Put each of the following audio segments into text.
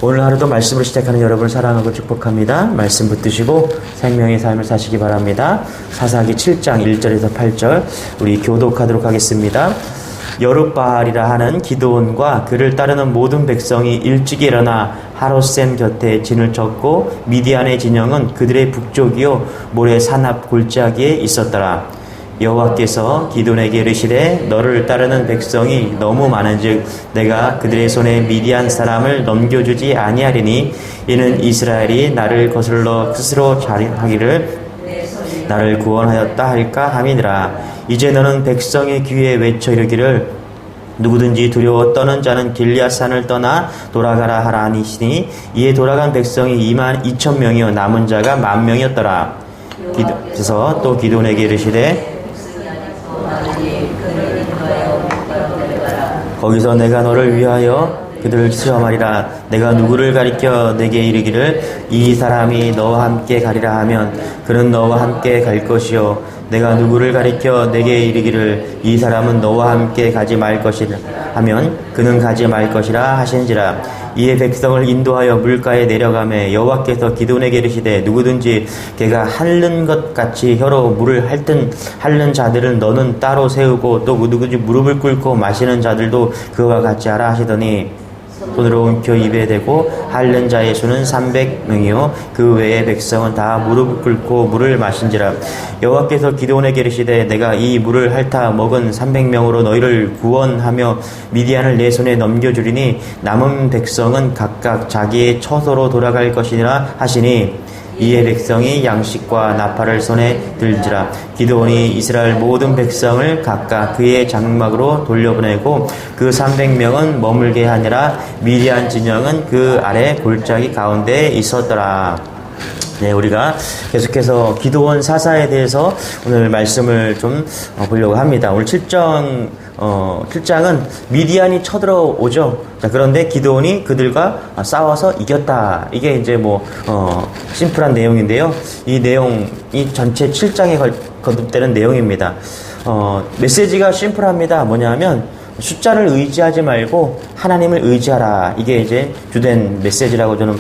오늘 하루도 말씀으로 시작하는 여러분을 사랑하고 축복합니다. 말씀 붙드시고 생명의 삶을 사시기 바랍니다. 사사기 7장 1절에서 8절 우리 교독하도록 하겠습니다. 여룻바알이라 하는 기드온과 그를 따르는 모든 백성이 일찍 일어나 하롯셈 곁에 진을 쳤고 미디안의 진영은 그들의 북쪽이요 모래 산 앞 골짜기에 있었더라. 여호와께서 기드온에게 이르시되 너를 따르는 백성이 너무 많은즉 내가 그들의 손에 미디안 사람을 넘겨주지 아니하리니 이는 이스라엘이 나를 거슬러 스스로 자랑하기를 나를 구원하였다 할까 함이니라. 이제 너는 백성의 귀에 외쳐 이르기를 누구든지 두려워 떠는 자는 길리앗산을 떠나 돌아가라 하라 하니시니 이에 돌아간 백성이 22,000명이요 남은 자가 10,000명이었더라. 그래서 또 기드온에게 이르시되 거기서 내가 너를 위하여 그들을 시험하리라. 내가 누구를 가리켜 내게 이르기를 이 사람이 너와 함께 가리라 하면 그는 너와 함께 갈 것이요 내가 누구를 가리켜 내게 이르기를 이 사람은 너와 함께 가지 말 것이라 하면 그는 가지 말 것이라 하신지라. 이에 백성을 인도하여 물가에 내려가매 여호와께서 기드온에게 이르시되 누구든지 걔가 핥는 것 같이 혀로 물을 핥는 자들은 너는 따로 세우고 또 누구든지 무릎을 꿇고 마시는 자들도 그와 같이 하라 하시더니 손으로 움켜 입에 대고 핥는 자의 수는 300명이요 그 외의 백성은 다 무릎을 꿇고 물을 마신지라. 여호와께서 기드온에게 이르시되 내가 이 물을 핥아 먹은 300명으로 너희를 구원하며 미디안을 내 손에 넘겨주리니 남은 백성은 각각 자기의 처소로 돌아갈 것이니라 하시니 이에 백성이 양식과 나팔을 손에 들지라. 기드온이 이스라엘 모든 백성을 각각 그의 장막으로 돌려보내고 그 300명은 머물게 하니라. 미디안 진영은 그 아래 골짜기 가운데에 있었더라. 네, 우리가 계속해서 기드온 사사에 대해서 오늘 말씀을 좀 보려고 합니다. 오늘 7장은 미디안이 쳐들어오죠. 자, 그런데 기드온이 그들과 싸워서 이겼다. 이게 이제 심플한 내용인데요. 이 내용이 전체 7장에 거듭되는 내용입니다. 메시지가 심플합니다. 뭐냐면 숫자를 의지하지 말고 하나님을 의지하라. 이게 이제 주된 메시지라고 저는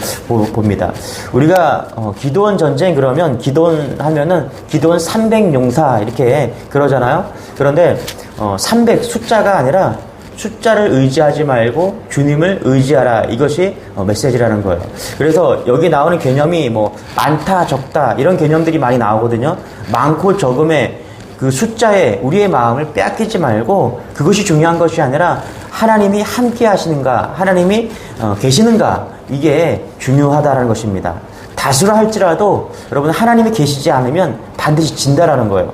봅니다. 우리가 기드온 전쟁 그러면 기드온 하면은 기드온 300용사 이렇게 그러잖아요. 그런데 300 숫자가 아니라 숫자를 의지하지 말고 주님을 의지하라. 이것이 메시지라는 거예요. 그래서 여기 나오는 개념이 많다 적다 이런 개념들이 많이 나오거든요. 많고 적음에 그 숫자에 우리의 마음을 빼앗기지 말고 그것이 중요한 것이 아니라 하나님이 함께 하시는가, 하나님이 계시는가, 이게 중요하다는 것입니다. 다수라 할지라도 여러분 하나님이 계시지 않으면 반드시 진다라는 거예요.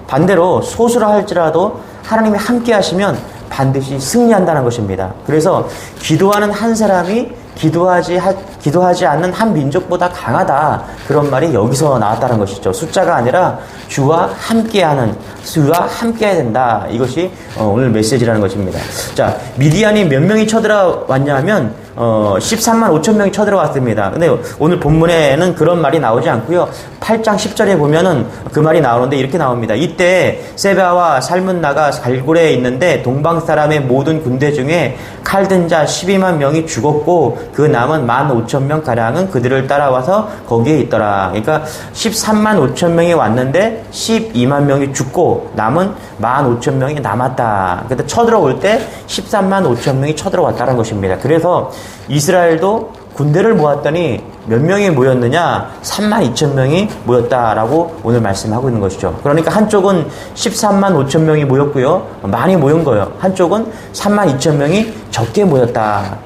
반대로 소수라 할지라도 하나님이 함께 하시면 반드시 승리한다는 것입니다. 그래서 기도하는 한 사람이 기도하지 않는 한 민족보다 강하다. 그런 말이 여기서 나왔다는 것이죠. 숫자가 아니라 주와 함께하는, 주와 함께해야 된다. 이것이 오늘 메시지라는 것입니다. 자, 미디안이 몇 명이 쳐들어왔냐 하면 13만 5천 명이 쳐들어왔습니다. 근데 오늘 본문에는 그런 말이 나오지 않고요. 8장 10절에 보면은 그 말이 나오는데 이렇게 나옵니다. 이때 세바와 살문나가 갈굴에 있는데 동방 사람의 모든 군대 중에 칼든 자 12만 명이 죽었고 그 남은 15,000명 가량은 그들을 따라와서 거기에 있더라. 그러니까 13만 5천 명이 왔는데 12만 명이 죽고 남은 15,000명이 남았다. 그때 쳐들어올 때 13만 5천 명이 쳐들어왔다는 것입니다. 그래서 이스라엘도 군대를 모았더니 몇 명이 모였느냐? 32,000명이 모였다라고 오늘 말씀하고 있는 것이죠. 그러니까 한쪽은 13만 5천 명이 모였고요. 많이 모인 거예요. 한쪽은 32,000명이 적게 모였다.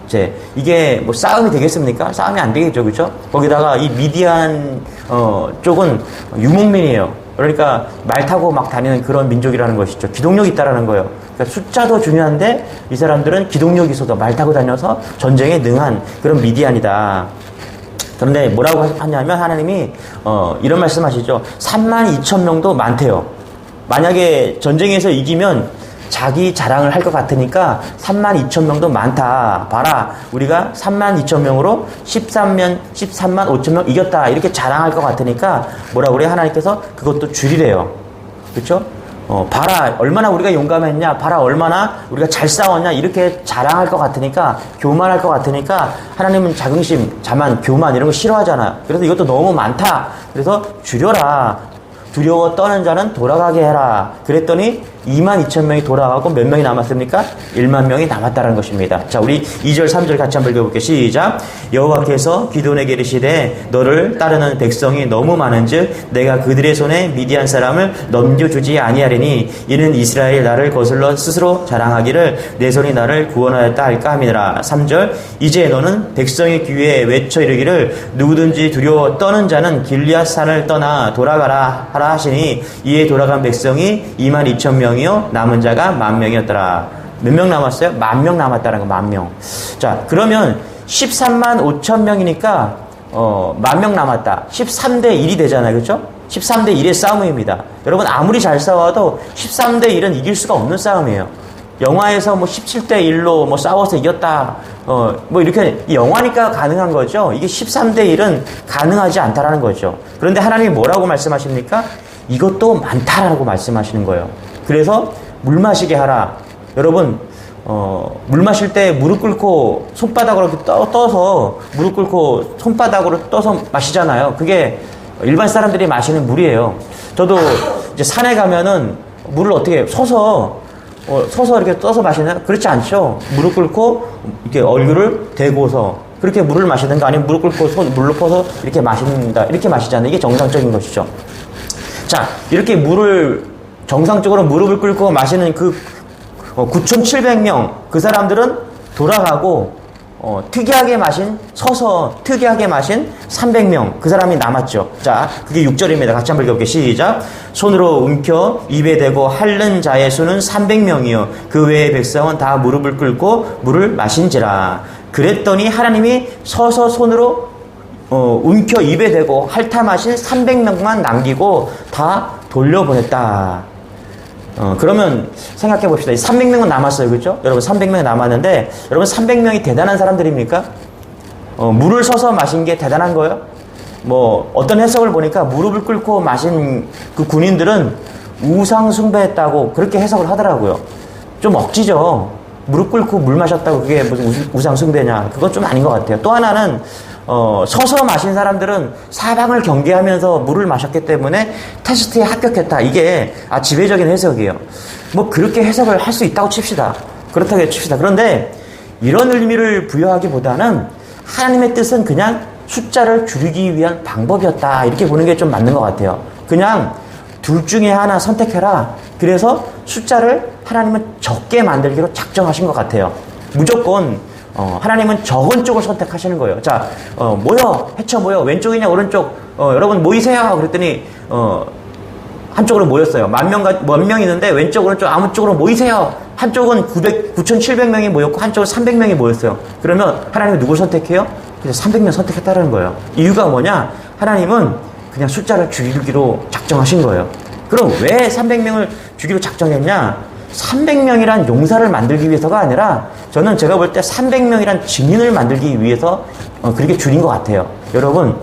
이게 싸움이 되겠습니까? 싸움이 안 되겠죠. 그렇죠? 거기다가 이 미디안 쪽은 유목민이에요. 그러니까 말 타고 막 다니는 그런 민족이라는 것이죠. 기동력이 있다라는 거예요. 그러니까 숫자도 중요한데 이 사람들은 기동력이 있어서 말 타고 다녀서 전쟁에 능한 그런 미디안이다. 그런데 뭐라고 하냐면 하나님이 이런 말씀하시죠. 32,000명도 많대요. 만약에 전쟁에서 이기면 자기 자랑을 할 것 같으니까 32,000명도 많다. 봐라, 우리가 32,000명으로 13만 5천명 이겼다. 이렇게 자랑할 것 같으니까 뭐라고 그래? 하나님께서 그것도 줄이래요. 그렇죠? 봐라, 얼마나 우리가 용감했냐, 봐라, 얼마나 우리가 잘 싸웠냐, 이렇게 자랑할 것 같으니까, 교만할 것 같으니까, 하나님은 자긍심, 자만, 교만, 이런 거 싫어하잖아요. 그래서 이것도 너무 많다. 그래서 줄여라. 두려워 떠는 자는 돌아가게 해라. 그랬더니 22,000명이 돌아가고 몇 명이 남았습니까? 1만 명이 남았다는 것입니다. 자, 우리 2절, 3절 같이 한번 읽어볼게요. 시작. 여호와께서 기드온에게 이르시되 너를 따르는 백성이 너무 많은즉 내가 그들의 손에 미디안 사람을 넘겨주지 아니하리니 이는 이스라엘 나를 거슬러 스스로 자랑하기를 내 손이 나를 구원하였다 할까 함이니라. 3절. 이제 너는 백성의 귀에 외쳐 이르기를 누구든지 두려워 떠는 자는 길리앗 산을 떠나 돌아가라 하라 하시니 이에 돌아간 백성이 22,000명 이요 남은 자가 10,000명이었더라. 몇 명 남았어요? 10,000명 남았다는 거, 10,000명. 자, 그러면 13만 5천 명이니까 10,000명 남았다. 13대 1이 되잖아요. 그렇죠? 13대 1의 싸움입니다. 여러분, 아무리 잘 싸워도 13대 1은 이길 수가 없는 싸움이에요. 영화에서 뭐 17대 1로 뭐 싸워서 이겼다. 뭐 이렇게 영화니까 가능한 거죠. 이게 13대 1은 가능하지 않다라는 거죠. 그런데 하나님이 뭐라고 말씀하십니까? 이것도 많다라고 말씀하시는 거예요. 그래서 물 마시게 하라. 여러분, 물 마실 때 무릎 꿇고 손바닥으로 이렇게 떠서 무릎 꿇고 손바닥으로 떠서 마시잖아요. 그게 일반 사람들이 마시는 물이에요. 저도 이제 산에 가면은 물을 어떻게 서서 이렇게 떠서 마시나요? 그렇지 않죠. 무릎 꿇고 이렇게 얼굴을 대고서 그렇게 물을 마시든가 아니면 무릎 꿇고 손 물로 퍼서 이렇게 마신다. 이렇게 마시잖아요. 이게 정상적인 것이죠. 자, 이렇게 물을 정상적으로 무릎을 꿇고 마시는 그 9,700명 그 사람들은 돌아가고 특이하게 마신 서서 특이하게 마신 300명 그 사람이 남았죠. 자, 그게 6절입니다. 같이 한번 읽어볼게요. 시작. 손으로 움켜 입에 대고 핥는 자의 수는 300명이요 그 외의 백성은 다 무릎을 꿇고 물을 마신지라. 그랬더니 하나님이 서서 손으로 움켜 입에 대고 핥아 마신 300명만 남기고 다 돌려보냈다. 그러면 생각해 봅시다. 300명은 남았어요. 그렇죠? 여러분 300명이 남았는데 여러분 300명이 대단한 사람들입니까? 물을 서서 마신 게 대단한 거예요? 뭐 어떤 해석을 보니까 무릎을 꿇고 마신 그 군인들은 우상 숭배했다고 그렇게 해석을 하더라고요. 좀 억지죠. 무릎 꿇고 물 마셨다고 그게 무슨 우상 숭배냐. 그건 좀 아닌 것 같아요. 또 하나는 서서 마신 사람들은 사방을 경계하면서 물을 마셨기 때문에 테스트에 합격했다. 이게 지배적인 해석이에요. 뭐 그렇게 해석을 할 수 있다고 칩시다. 그렇다고 칩시다. 그런데 이런 의미를 부여하기보다는 하나님의 뜻은 그냥 숫자를 줄이기 위한 방법이었다. 이렇게 보는 게 좀 맞는 것 같아요. 그냥 둘 중에 하나 선택해라. 그래서 숫자를 하나님은 적게 만들기로 작정하신 것 같아요. 무조건 하나님은 적은 쪽을 선택하시는 거예요. 자, 모여, 헤쳐 모여. 왼쪽이냐, 오른쪽. 여러분 모이세요. 그랬더니, 한쪽으로 모였어요. 만 명 있는데 왼쪽, 오른쪽 아무 쪽으로 모이세요. 한쪽은 9,700명이 모였고 한쪽은 300명이 모였어요. 그러면 하나님은 누굴 선택해요? 그래서 300명 선택했다는 거예요. 이유가 뭐냐? 하나님은 그냥 숫자를 줄이기로 작정하신 거예요. 그럼 왜 300명을 주기로 작정했냐? 300명이란 용사를 만들기 위해서가 아니라 저는 제가 볼 때 300명이란 증인을 만들기 위해서 그렇게 줄인 것 같아요. 여러분,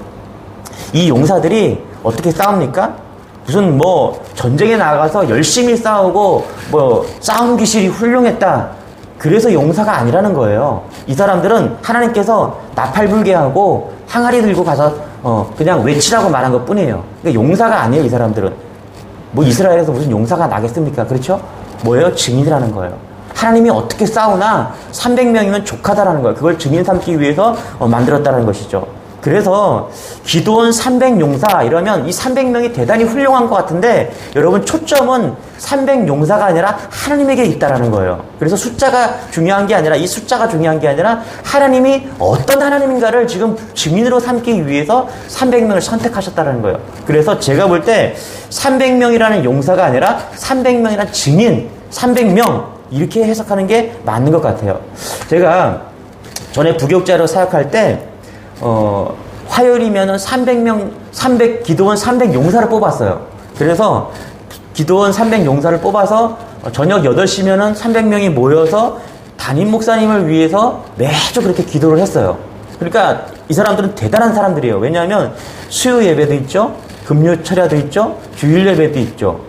이 용사들이 어떻게 싸웁니까? 무슨 뭐 전쟁에 나가서 열심히 싸우고 뭐 싸움 기술이 훌륭했다. 그래서 용사가 아니라는 거예요. 이 사람들은 하나님께서 나팔불게 하고 항아리 들고 가서 그냥 외치라고 말한 것 뿐이에요. 그러니까 용사가 아니에요. 이 사람들은. 뭐 이스라엘에서 무슨 용사가 나겠습니까? 그렇죠? 뭐예요? 증인이라는 거예요. 하나님이 어떻게 싸우나 300명이면 족하다라는 거예요. 그걸 증인 삼기 위해서 만들었다는 것이죠. 그래서 기드온 300용사 이러면 이 300명이 대단히 훌륭한 것 같은데 여러분 초점은 300용사가 아니라 하나님에게 있다라는 거예요. 그래서 숫자가 중요한 게 아니라 이 숫자가 중요한 게 아니라 하나님이 어떤 하나님인가를 지금 증인으로 삼기 위해서 300명을 선택하셨다는 거예요. 그래서 제가 볼 때 300명이라는 용사가 아니라 300명이라는 증인 300명 이렇게 해석하는 게 맞는 것 같아요. 제가 전에 부교육자로 사역할 때 화요일이면은 300명, 기드온 300용사를 뽑았어요. 그래서 기드온 300용사를 뽑아서 저녁 8시면은 300명이 모여서 담임 목사님을 위해서 매주 그렇게 기도를 했어요. 그러니까 이 사람들은 대단한 사람들이에요. 왜냐하면 수요 예배도 있죠, 금요 철야도 있죠, 주일 예배도 있죠.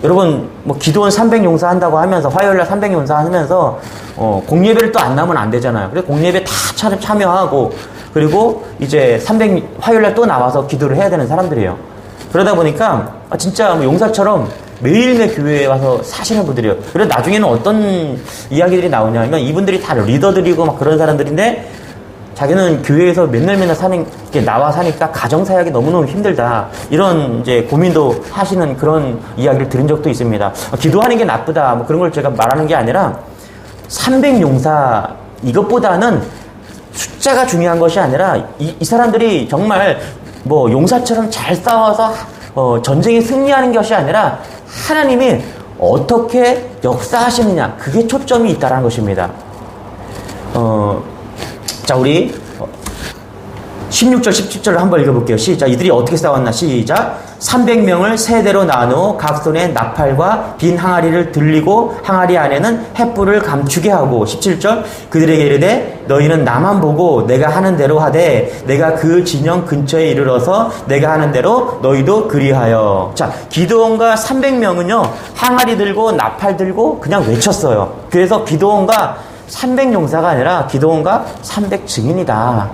여러분, 뭐, 기도원 300용사 한다고 하면서, 화요일날 300용사 하면서, 공예배를 또 안 나오면 안 되잖아요. 그래서 공예배 다 참여하고, 그리고 이제 화요일날 또 나와서 기도를 해야 되는 사람들이에요. 그러다 보니까, 진짜 뭐 용사처럼 매일매일 교회에 와서 사시는 분들이에요. 그래서 나중에는 어떤 이야기들이 나오냐면, 이분들이 다 리더들이고 막 그런 사람들인데, 자기는 교회에서 맨날 나와 사니까 가정사역이 너무너무 힘들다. 이런 이제 고민도 하시는 그런 이야기를 들은 적도 있습니다. 기도하는 게 나쁘다. 뭐 그런 걸 제가 말하는 게 아니라 300용사 이것보다는 숫자가 중요한 것이 아니라 이 사람들이 정말 뭐 용사처럼 잘 싸워서 전쟁에 승리하는 것이 아니라 하나님이 어떻게 역사하시느냐. 그게 초점이 있다는 것입니다. 자, 우리 16절, 17절을 한번 읽어볼게요. 시작. 이들이 어떻게 싸웠나? 시작. 300명을 세대로 나누어 각 손에 나팔과 빈 항아리를 들리고 항아리 안에는 횃불을 감추게 하고 17절. 그들에게 이르되 너희는 나만 보고 내가 하는 대로 하되 내가 그 진영 근처에 이르러서 내가 하는 대로 너희도 그리하여. 자, 기드온과 300명은요 항아리 들고 나팔 들고 그냥 외쳤어요. 그래서 기드온과 300용사가 아니라 기드온과 300증인이다.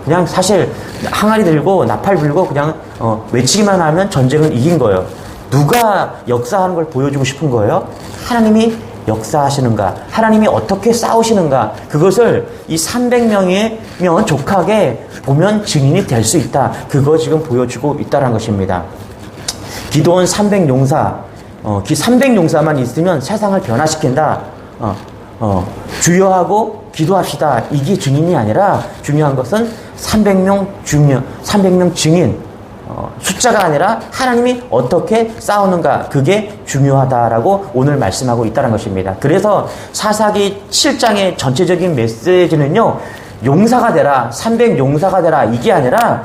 그냥 사실 항아리 들고 나팔 불고 그냥 외치기만 하면 전쟁은 이긴 거예요. 누가 역사하는 걸 보여주고 싶은 거예요? 하나님이 역사하시는가? 하나님이 어떻게 싸우시는가? 그것을 이 300명이면 족하게 보면 증인이 될 수 있다. 그거 지금 보여주고 있다는 것입니다. 기드온 300용사, 300용사만 있으면 세상을 변화시킨다. 주여하고 기도합시다. 이게 증인이 아니라 중요한 것은 300명 증인. 숫자가 아니라 하나님이 어떻게 싸우는가. 그게 중요하다라고 오늘 말씀하고 있다는 것입니다. 그래서 사사기 7장의 전체적인 메시지는요. 용사가 되라. 300용사가 되라. 이게 아니라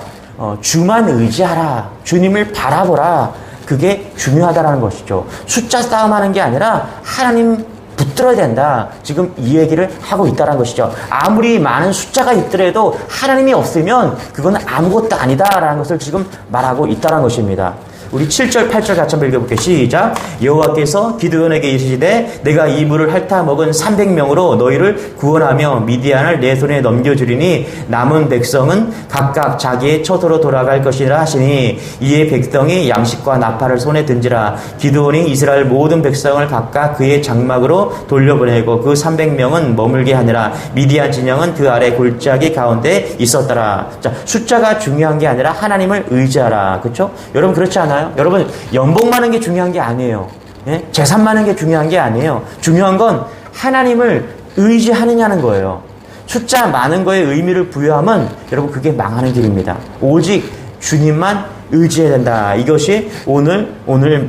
주만 의지하라. 주님을 바라보라. 그게 중요하다라는 것이죠. 숫자 싸움하는 게 아니라 하나님 붙들어야 된다. 지금 이 얘기를 하고 있다는 것이죠. 아무리 많은 숫자가 있더라도 하나님이 없으면 그건 아무것도 아니다라는 것을 지금 말하고 있다는 것입니다. 우리 7절, 8절 같이 한번 읽어볼게요. 시작. 여호와께서 기드온에게 이르시되 내가 이 물을 핥아 먹은 300명으로 너희를 구원하며 미디안을 내 손에 넘겨주리니 남은 백성은 각각 자기의 처소로 돌아갈 것이라 하시니 이에 백성이 양식과 나팔을 손에 든지라. 기드온이 이스라엘 모든 백성을 각각 그의 장막으로 돌려보내고 그 300명은 머물게 하니라. 미디안 진영은 그 아래 골짜기 가운데 있었더라. 자, 숫자가 중요한 게 아니라 하나님을 의지하라. 그렇죠? 여러분 그렇지 않아요? 여러분 연봉 많은 게 중요한 게 아니에요. 예? 재산 많은 게 중요한 게 아니에요. 중요한 건 하나님을 의지하느냐는 거예요. 숫자 많은 거에 의미를 부여하면 여러분 그게 망하는 길입니다. 오직 주님만 의지해야 된다. 이것이 오늘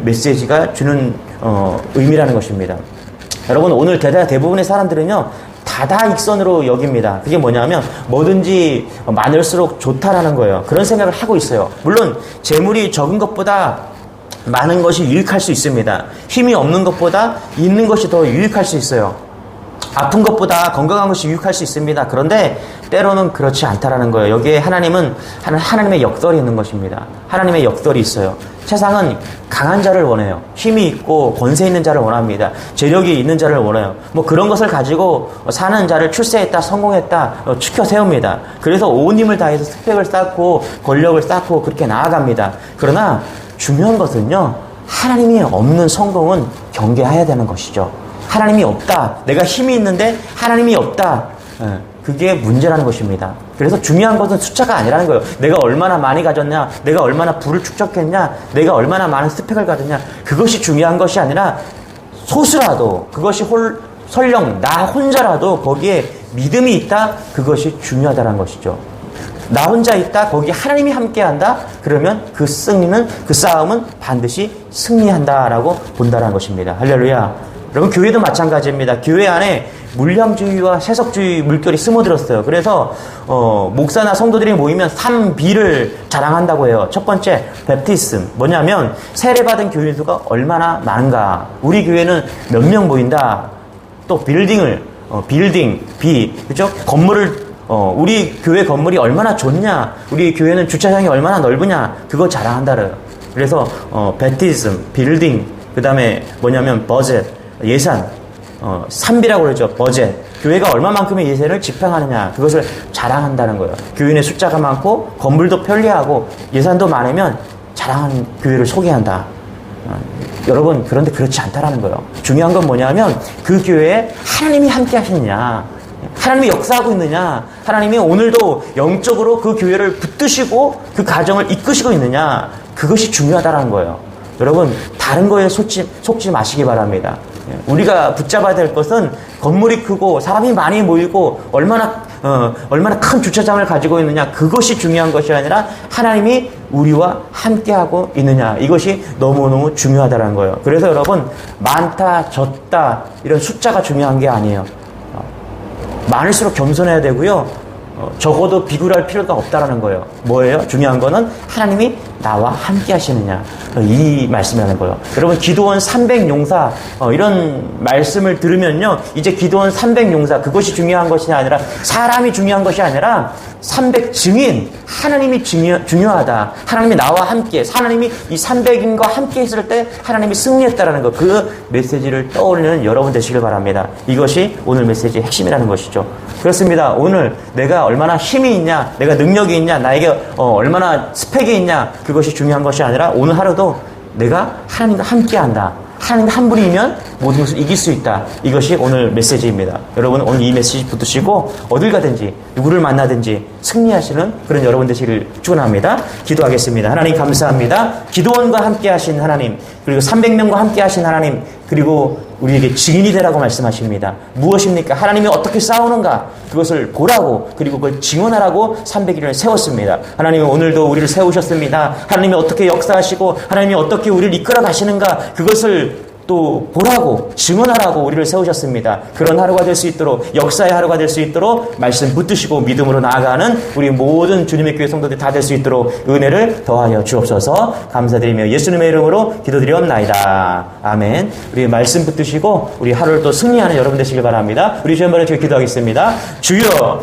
메시지가 주는 의미라는 것입니다. 여러분 오늘 대부분의 사람들은요 다다익선으로 여깁니다. 그게 뭐냐면 뭐든지 많을수록 좋다라는 거예요. 그런 생각을 하고 있어요. 물론 재물이 적은 것보다 많은 것이 유익할 수 있습니다. 힘이 없는 것보다 있는 것이 더 유익할 수 있어요. 아픈 것보다 건강한 것이 유익할 수 있습니다. 그런데 때로는 그렇지 않다라는 거예요. 여기에 하나님의 역설이 있는 것입니다. 하나님의 역설이 있어요. 세상은 강한 자를 원해요. 힘이 있고 권세 있는 자를 원합니다. 재력이 있는 자를 원해요. 뭐 그런 것을 가지고 사는 자를 출세했다, 성공했다, 추켜 세웁니다. 그래서 온 힘을 다해서 스펙을 쌓고 권력을 쌓고 그렇게 나아갑니다. 그러나 중요한 것은요, 하나님이 없는 성공은 경계해야 되는 것이죠. 하나님이 없다. 내가 힘이 있는데 하나님이 없다. 그게 문제라는 것입니다. 그래서 중요한 것은 숫자가 아니라는 거예요. 내가 얼마나 많이 가졌냐, 내가 얼마나 부를 축적했냐, 내가 얼마나 많은 스펙을 가졌냐, 그것이 중요한 것이 아니라 소수라도 그것이 설령 나 혼자라도 거기에 믿음이 있다. 그것이 중요하다는 것이죠. 나 혼자 있다. 거기 하나님이 함께한다. 그러면 그 싸움은 반드시 승리한다라고 본다는 것입니다. 할렐루야. 여러분 교회도 마찬가지입니다. 교회 안에 물량주의와 세속주의 물결이 스며들었어요. 그래서 목사나 성도들이 모이면 3B를 자랑한다고 해요. 첫 번째 베프티즘, 뭐냐면 세례받은 교인 수가 얼마나 많은가. 우리 교회는 몇 명 모인다. 또 빌딩 B, 그죠? 건물을 우리 교회 건물이 얼마나 좋냐, 우리 교회는 주차장이 얼마나 넓으냐, 그거 자랑한다래요. 그래서 베프티즘, 빌딩, 그 다음에 뭐냐면 버젯, 예산, 산비라고 그러죠. 버젯. 교회가 얼마만큼의 예산을 집행하느냐, 그것을 자랑한다는 거예요. 교인의 숫자가 많고 건물도 편리하고 예산도 많으면 자랑하는 교회를 소개한다. 여러분, 그런데 그렇지 않다라는 거예요. 중요한 건 뭐냐면 그 교회에 하나님이 함께 하시느냐, 하나님이 역사하고 있느냐, 하나님이 오늘도 영적으로 그 교회를 붙드시고 그 가정을 이끄시고 있느냐, 그것이 중요하다는 거예요. 여러분, 다른 거에 속지 마시기 바랍니다. 우리가 붙잡아야 될 것은 건물이 크고 사람이 많이 모이고 얼마나 큰 주차장을 가지고 있느냐, 그것이 중요한 것이 아니라 하나님이 우리와 함께하고 있느냐, 이것이 너무너무 중요하다는 거예요. 그래서 여러분, 많다 적다 이런 숫자가 중요한 게 아니에요. 많을수록 겸손해야 되고요. 적어도 비굴할 필요가 없다라는 거예요. 뭐예요? 중요한 거는 하나님이 나와 함께 하시느냐, 이 말씀이라는 거예요. 여러분, 기도원 300용사 이런 말씀을 들으면요, 이제 기도원 300용사 그것이 중요한 것이 아니라, 사람이 중요한 것이 아니라 300증인, 하나님이 중요하다. 하나님이 나와 함께, 하나님이 이 300인과 함께 있을 때 하나님이 승리했다라는 것, 그 메시지를 떠올리는 여러분 되시길 바랍니다. 이것이 오늘 메시지의 핵심이라는 것이죠. 그렇습니다. 오늘 내가 얼마나 힘이 있냐, 내가 능력이 있냐, 나에게 얼마나 스펙이 있냐, 그것이 중요한 것이 아니라 오늘 하루도 내가 하나님과 함께한다. 하나님 한 분이면 모든 것을 이길 수 있다. 이것이 오늘 메시지입니다. 여러분, 오늘 이 메시지 붙드시고 어딜 가든지 누구를 만나든지 승리하시는 그런 여러분 되시길 축원합니다. 기도하겠습니다. 하나님 감사합니다. 기도원과 함께 하신 하나님, 그리고 300명과 함께 하신 하나님, 그리고 우리에게 증인이 되라고 말씀하십니다. 무엇입니까? 하나님이 어떻게 싸우는가, 그것을 보라고, 그리고 그걸 증언하라고 300일을 세웠습니다. 하나님은 오늘도 우리를 세우셨습니다. 하나님이 어떻게 역사하시고 하나님이 어떻게 우리를 이끌어 가시는가, 그것을 또 보라고, 증언하라고 우리를 세우셨습니다. 그런 하루가 될 수 있도록, 역사의 하루가 될 수 있도록 말씀 붙드시고 믿음으로 나아가는 우리 모든 주님의 교회 성도들 다 될 수 있도록 은혜를 더하여 주옵소서. 감사드리며 예수님의 이름으로 기도드리옵나이다. 아멘. 우리 말씀 붙드시고 우리 하루를 또 승리하는 여러분 되시길 바랍니다. 우리 주여 한번 기도하겠습니다. 주여,